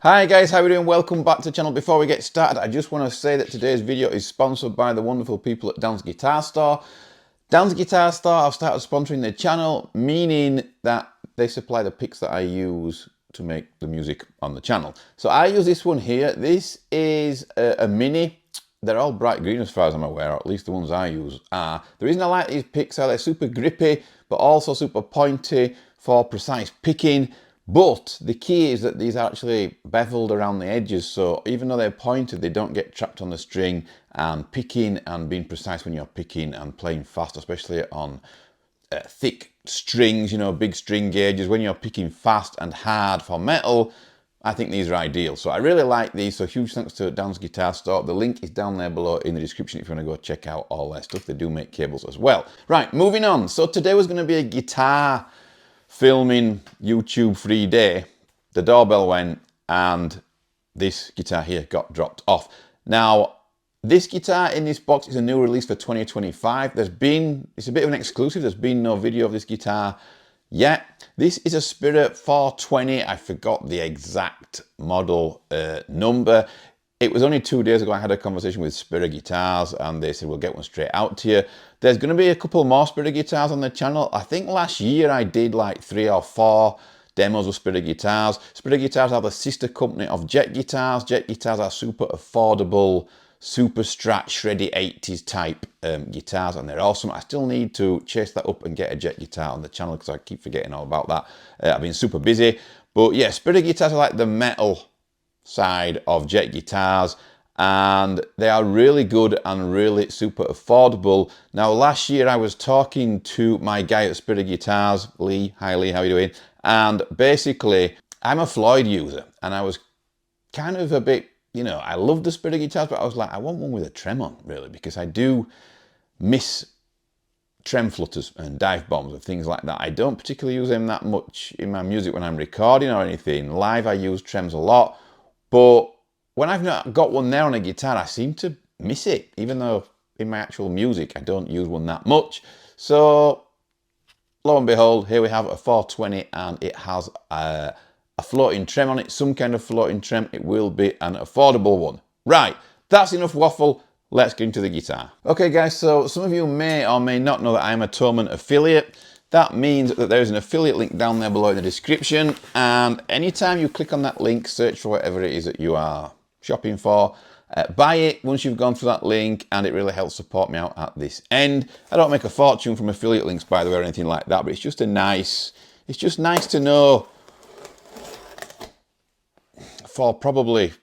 Hi guys, how are we doing? Welcome back to the channel. Before we get started, I just want to say that today's video is sponsored by the wonderful people at Dan's Guitar Store. Dan's Guitar Store have started sponsoring the channel, meaning that they supply the picks that I use to make the music on the channel. So I use this one here. This is a mini. They're all bright green as far as I'm aware, or at least the ones I use are. The reason I like these picks are they're super grippy, but also super pointy for precise picking. But the key is that these are actually beveled around the edges, so even though they're pointed, they don't get trapped on the string, and picking and being precise when you're picking and playing fast, especially on thick strings, you know, big string gauges, when you're picking fast and hard for metal, I think these are ideal. So I really like these, so huge thanks to Dan's Guitar Store. The link is down there below in the description if you want to go check out all their stuff. They do make cables as well. Right, moving on. So today was going to be a guitar filming YouTube free day. The doorbell went and this guitar here got dropped off. Now, this guitar in this box is a new release for 2025. It's a bit of an exclusive. There's been no video of this guitar yet. This is a Spira S-420. I forgot the exact model number. It was only 2 days ago I had a conversation with Spira Guitars and they said we'll get one straight out to you. There's going to be a couple more Spira Guitars on the channel. I think last year I did like 3 or 4 demos of Spira Guitars. Spira Guitars are the sister company of Jet Guitars. Jet Guitars are super affordable, super strat, shreddy 80s type guitars, and they're awesome. I still need to chase that up and get a Jet guitar on the channel because I keep forgetting all about that. I've been super busy. But yeah, Spira Guitars are like the metal side of Jet Guitars, and they are really good and really super affordable. Now, last year I was talking to my guy at Spira Guitars, Lee. Hi Lee, how are you doing? And basically, I'm a Floyd user, and I was kind of a bit, you know, I love the Spira Guitars, but I was like, I want one with a trem on, really, because I do miss trem flutters and dive bombs and things like that. I don't particularly use them that much in my music when I'm recording or anything. Live, I use trems a lot. But when I've not got one there on a guitar, I seem to miss it, even though in my actual music, I don't use one that much. So, lo and behold, here we have a 420 and it has a floating trem on it, some kind of floating trem. It will be an affordable one. Right, that's enough waffle. Let's get into the guitar. Okay guys, so some of you may or may not know that I'm a Thomann affiliate. That means that there's an affiliate link down there below in the description, and anytime you click on that link, search for whatever it is that you are shopping for, buy it once you've gone through that link, and it really helps support me out at this end. I don't make a fortune from affiliate links, by the way, or anything like that, but it's just nice to know for probably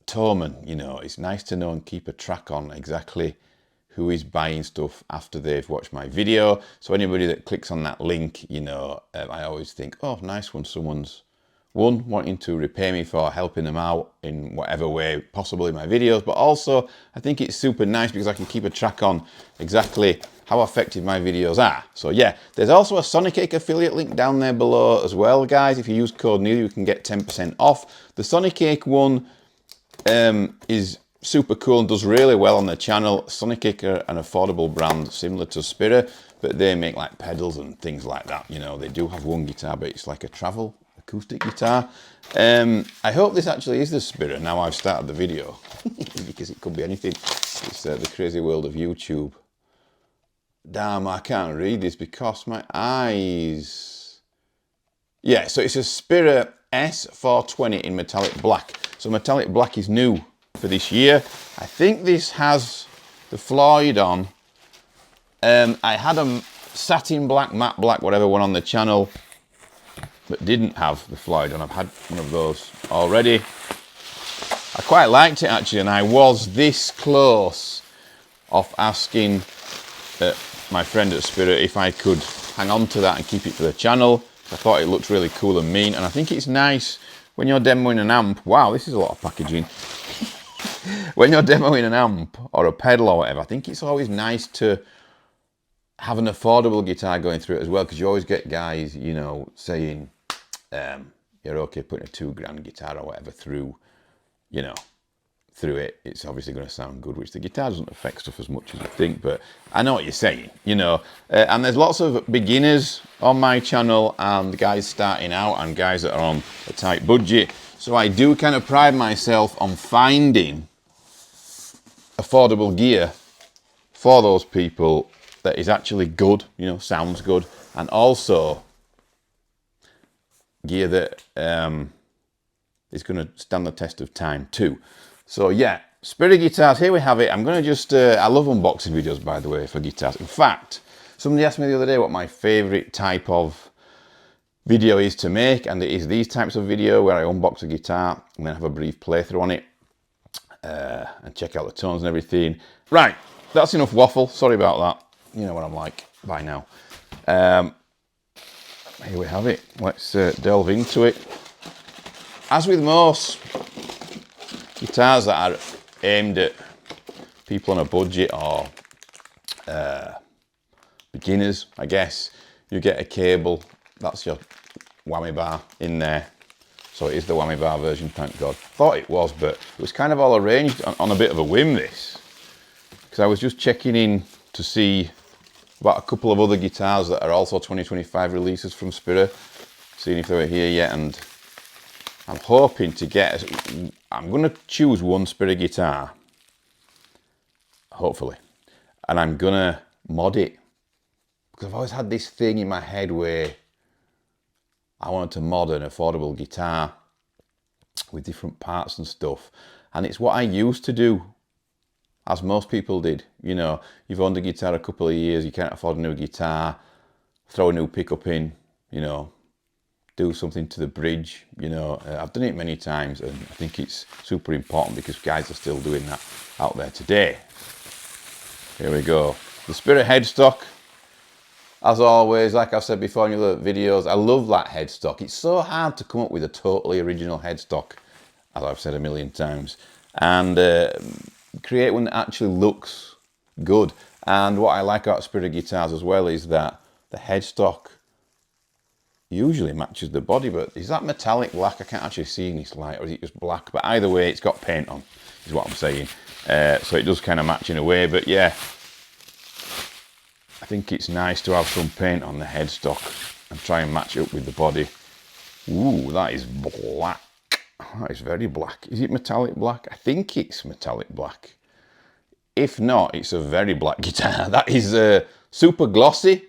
Thomann, you know, it's nice to know and keep a track on exactly who is buying stuff after they've watched my video. So anybody that clicks on that link, you know, I always think, oh, nice one, someone's wanting to repay me for helping them out in whatever way possible in my videos, but also I think it's super nice because I can keep a track on exactly how effective my videos are. So yeah, there's also a Sonic Cake affiliate link down there below as well, guys. If you use code NEIL, you can get 10% off. The Sonic Cake one is super cool and does really well on the channel. Sonic Cake are an affordable brand similar to Spira, but they make like pedals and things like that. You know, they do have one guitar, but it's like a travel acoustic guitar. I hope this actually is the Spira now I've started the video, because it could be anything. It's the crazy world of YouTube. Damn, I can't read this because my eyes. Yeah, so it's a Spira S-420 in metallic black. So metallic black is new for this year. I think this has the Floyd on. I had a satin black, matte black, whatever one on the channel, but didn't have the Floyd on. I've had one of those already. I quite liked it actually, and I was this close of asking my friend at Spira if I could hang on to that and keep it for the channel. I thought it looked really cool and mean, and I think it's nice when you're demoing an amp. Wow, this is a lot of packaging. When you're demoing an amp or a pedal or whatever, I think it's always nice to have an affordable guitar going through it as well, because you always get guys, you know, saying you're okay putting a £2 grand guitar or whatever through, you know, through it, it's obviously going to sound good, which the guitar doesn't affect stuff as much as I think, but I know what you're saying, you know. And there's lots of beginners on my channel, and guys starting out, and guys that are on a tight budget. So I do kind of pride myself on finding affordable gear for those people that is actually good, you know, sounds good, and also gear that is going to stand the test of time too. So yeah, Spira guitars, here we have it. I'm going to just, I love unboxing videos, by the way, for guitars. In fact, somebody asked me the other day what my favourite type of video is to make, and it is these types of video where I unbox a guitar and then have a brief playthrough on it and check out the tones and everything. Right, that's enough waffle. Sorry about that. You know what I'm like by now. Here we have it. Let's delve into it. As with most guitars that are aimed at people on a budget or beginners, I guess, you get a cable. That's your whammy bar in there. So it is the whammy bar version, thank God. Thought it was, but it was kind of all arranged on a bit of a whim, this. Because I was just checking in to see about a couple of other guitars that are also 2025 releases from Spira, seeing if they were here yet, and I'm hoping to get, I'm going to choose one Spira guitar, hopefully, and I'm going to mod it, because I've always had this thing in my head where I wanted to mod an affordable guitar with different parts and stuff, and it's what I used to do, as most people did. You know, you've owned a guitar a couple of years, you can't afford a new guitar, throw a new pickup in, you know, do something to the bridge, you know. I've done it many times, and I think it's super important because guys are still doing that out there today. Here we go. The Spira headstock, as always, like I've said before in other videos, I love that headstock. It's so hard to come up with a totally original headstock, as I've said a million times, and create one that actually looks good. And what I like about Spira guitars as well is that the headstock usually matches the body, but is that metallic black? I can't actually see in this light, or is it just black? But either way, it's got paint on, is what I'm saying. So it does kind of match in a way, but yeah, I think it's nice to have some paint on the headstock and try and match it up with the body. Ooh, that is black. That is very black. Is it metallic black? I think it's metallic black. If not, it's a very black guitar. That is super glossy.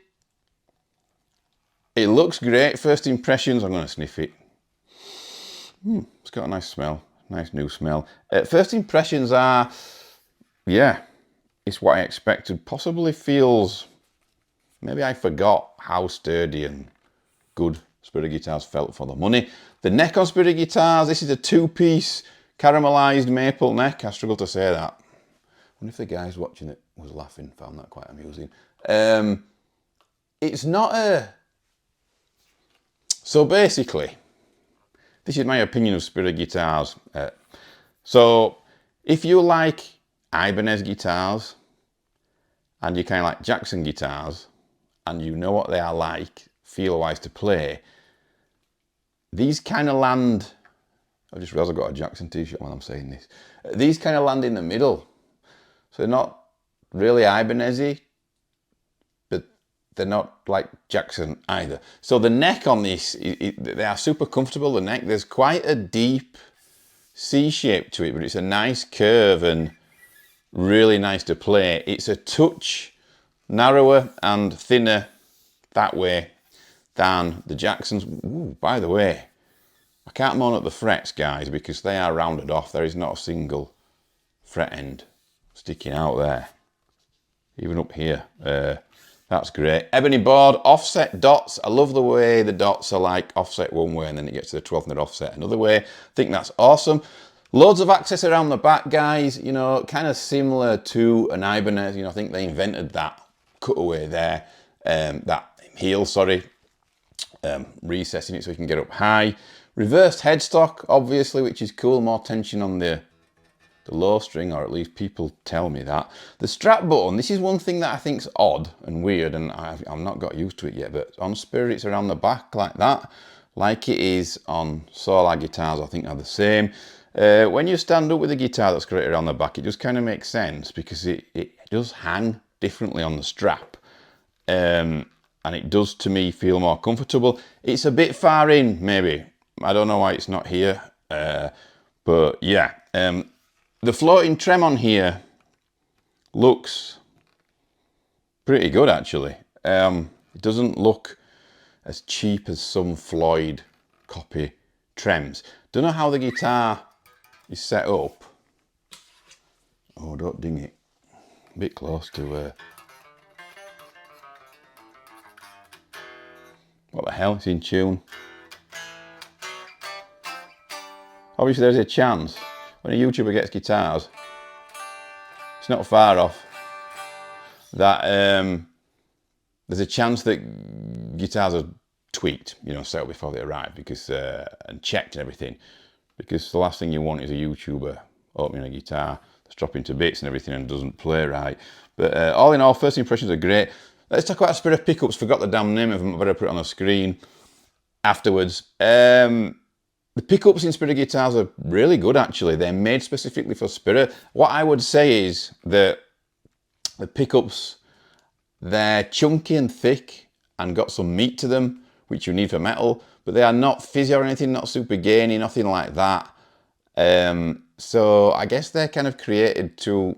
It looks great. First impressions, I'm going to sniff it. It's got a nice smell, nice new smell. First impressions are, yeah, it's what I expected. Possibly feels, maybe I forgot how sturdy and good Spira guitars felt for the money. The neck on Spira guitars, this is a two-piece caramelized maple neck. I struggle to say that. I wonder if the guys watching it was laughing, found that quite amusing. It's not a... So basically, this is my opinion of Spira guitars. So if you like Ibanez guitars, and you kind of like Jackson guitars, and you know what they are like, feel-wise to play, these kind of land... I just realised I've got a Jackson t-shirt when I'm saying this. These kind of land in the middle. So they're not really Ibanez-y, but they're not like Jackson either. So the neck on this, they are super comfortable, the neck. There's quite a deep C shape to it, but it's a nice curve and really nice to play. It's a touch narrower and thinner that way than the Jacksons. Ooh, by the way, I can't moan at the frets, guys, because they are rounded off. There is not a single fret end sticking out there, even up here. That's great. Ebony board, offset dots. I love the way the dots are like offset one way and then it gets to the 12th and offset another way. I think that's awesome. Loads of access around the back, guys, you know, kind of similar to an Ibanez. You know, I think they invented that cutaway there, that heel, sorry, recessing it so you can get up high. Reversed headstock, obviously, which is cool. More tension on the low string, or at least people tell me that. The strap button, this is one thing that I think's odd and weird, and I've not got used to it yet, but on Spira it's around the back like that, like it is on Solar guitars. I think they're the same. When you stand up with a guitar that's created on the back, it just kind of makes sense because it does hang differently on the strap. And it does, to me, feel more comfortable. It's a bit far in, maybe. I don't know why it's not here. But yeah, the floating trem on here looks pretty good, actually. It doesn't look as cheap as some Floyd copy trems. Don't know how the guitar is set up. Oh, don't ding it. A bit close to... What the hell? It's in tune. Obviously, there's a chance when a YouTuber gets guitars, it's not far off, that there's a chance that guitars are tweaked, you know, set up before they arrive, because and checked and everything. Because the last thing you want is a YouTuber opening a guitar that's dropping to bits and everything and doesn't play right. But all in all, first impressions are great. Let's talk about Spira pickups. Forgot the damn name of them. I better put it on the screen afterwards. The pickups in Spira guitars are really good, actually. They're made specifically for Spira. What I would say is that the pickups, they're chunky and thick and got some meat to them, which you need for metal, but they are not fizzy or anything, not super gainy, nothing like that. So I guess they're kind of created to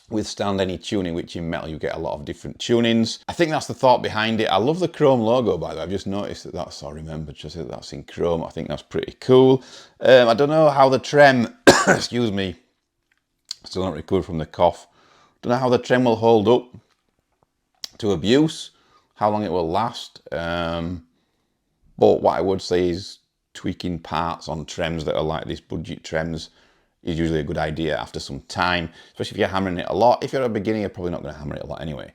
withstand any tuning, which in metal you get a lot of different tunings. I think that's the thought behind it. I love the chrome logo, by the way. I've just noticed that that's, I remembered just that that's in chrome. I think that's pretty cool. I don't know how the trem, excuse me, still not recovered from the cough. Don't know how the trem will hold up to abuse, how long it will last. But what I would say is tweaking parts on trems that are like this budget trems is usually a good idea after some time, especially if you're hammering it a lot. If you're a beginner, you're probably not going to hammer it a lot anyway.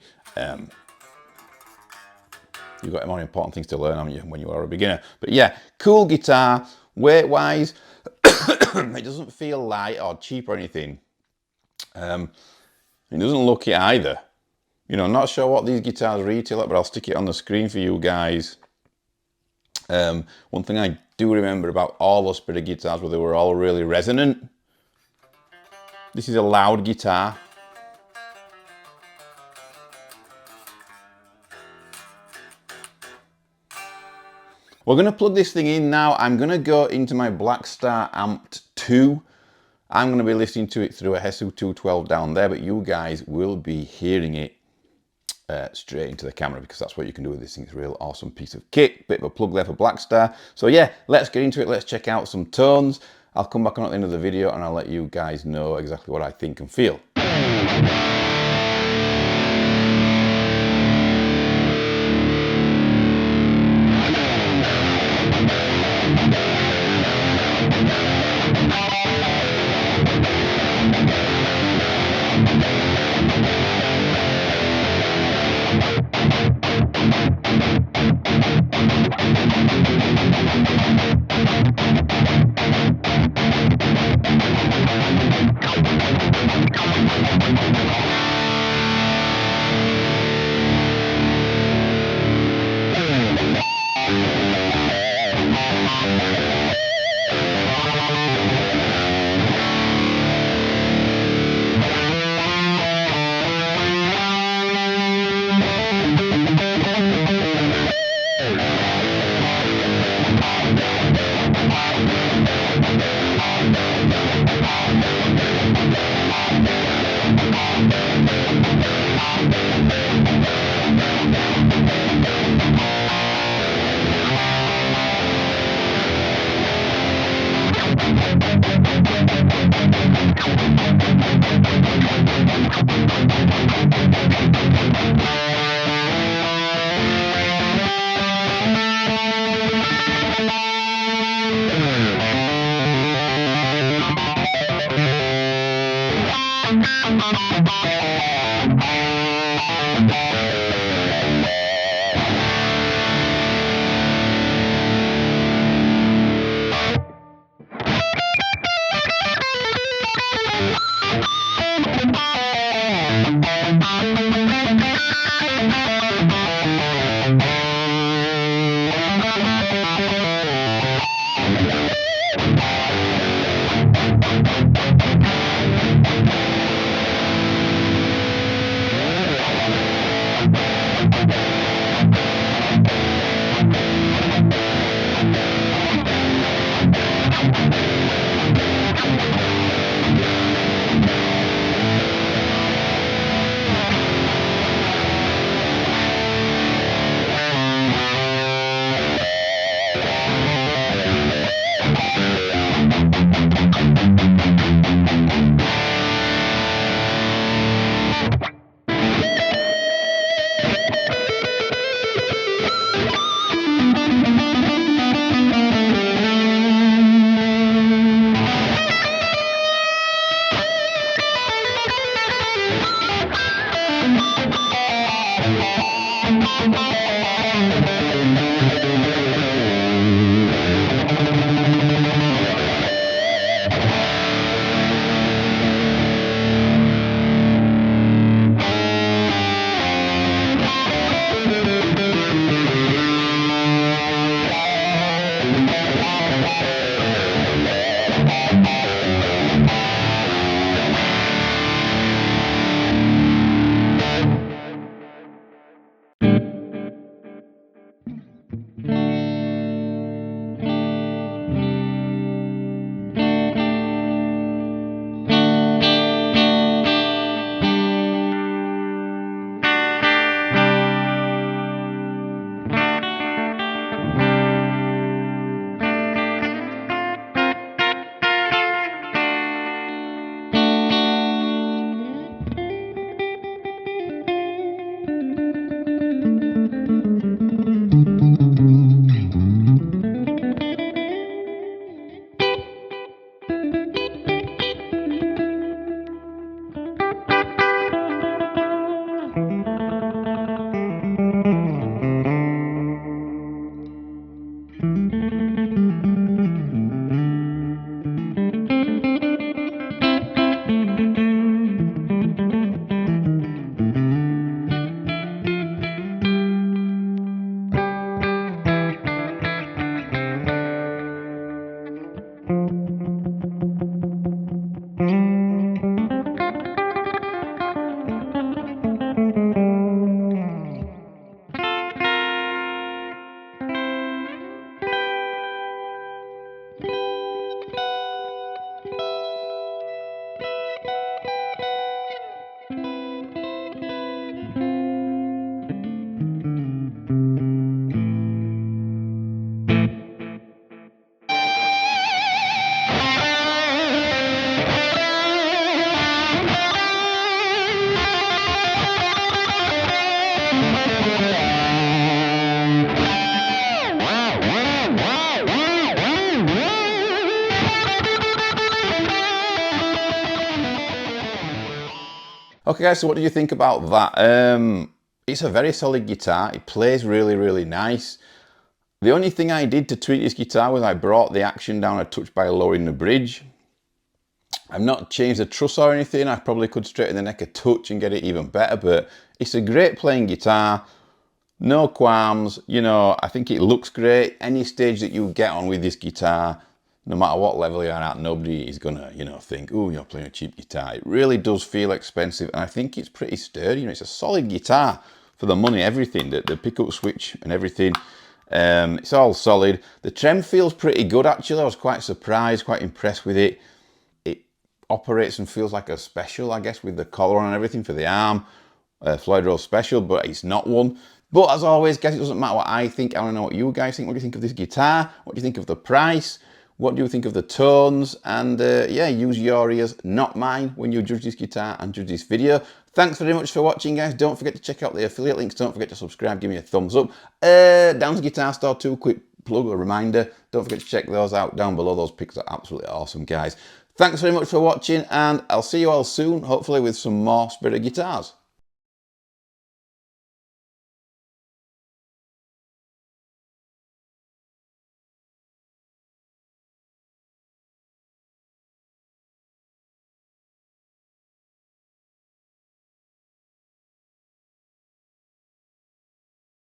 You've got more important things to learn, haven't you, when you are a beginner. But yeah, cool guitar. Weight-wise, it doesn't feel light or cheap or anything. It doesn't look it either. You know, I'm not sure what these guitars retail at, but I'll stick it on the screen for you guys. One thing I do remember about all those Spira guitars was they were all really resonant. This is a loud guitar. We're going to plug this thing in now. I'm going to go into my Blackstar Amped 2. I'm going to be listening to it through a Hesu 212 down there, but you guys will be hearing it straight into the camera, because that's what you can do with this thing. It's a real awesome piece of kit. Bit of a plug there for Blackstar. So yeah, let's get into it. Let's check out some tones. I'll come back on at the end of the video and I'll let you guys know exactly what I think and feel. Okay guys, so what do you think about that? It's a very solid guitar. It plays really, really nice. The only thing I did to tweak this guitar was I brought the action down a touch by lowering the bridge. I've not changed the truss or anything. I probably could straighten the neck a touch and get it even better, but it's a great playing guitar. No qualms, you know, I think it looks great. Any stage that you get on with this guitar, no matter what level you're at, nobody is gonna, you know, think, oh, you're playing a cheap guitar. It really does feel expensive, and I think it's pretty sturdy. You know, it's a solid guitar for the money, everything, the pickup switch and everything. It's all solid. The trem feels pretty good, actually. I was quite surprised, quite impressed with it. It operates and feels like a special, I guess, with the collar on and everything for the arm. Floyd Rose special, but it's not one. But as always, guys, it doesn't matter what I think. I want to know what you guys think. What do you think of this guitar? What do you think of the price? What do you think of the tones? And yeah, use your ears, not mine, when you judge this guitar and judge this video. Thanks very much for watching, guys. Don't forget to check out the affiliate links. Don't forget to subscribe. Give me a thumbs up. Down to Guitar Store 2, quick plug, a reminder. Don't forget to check those out down below. Those picks are absolutely awesome, guys. Thanks very much for watching, and I'll see you all soon, hopefully with some more Spira guitars.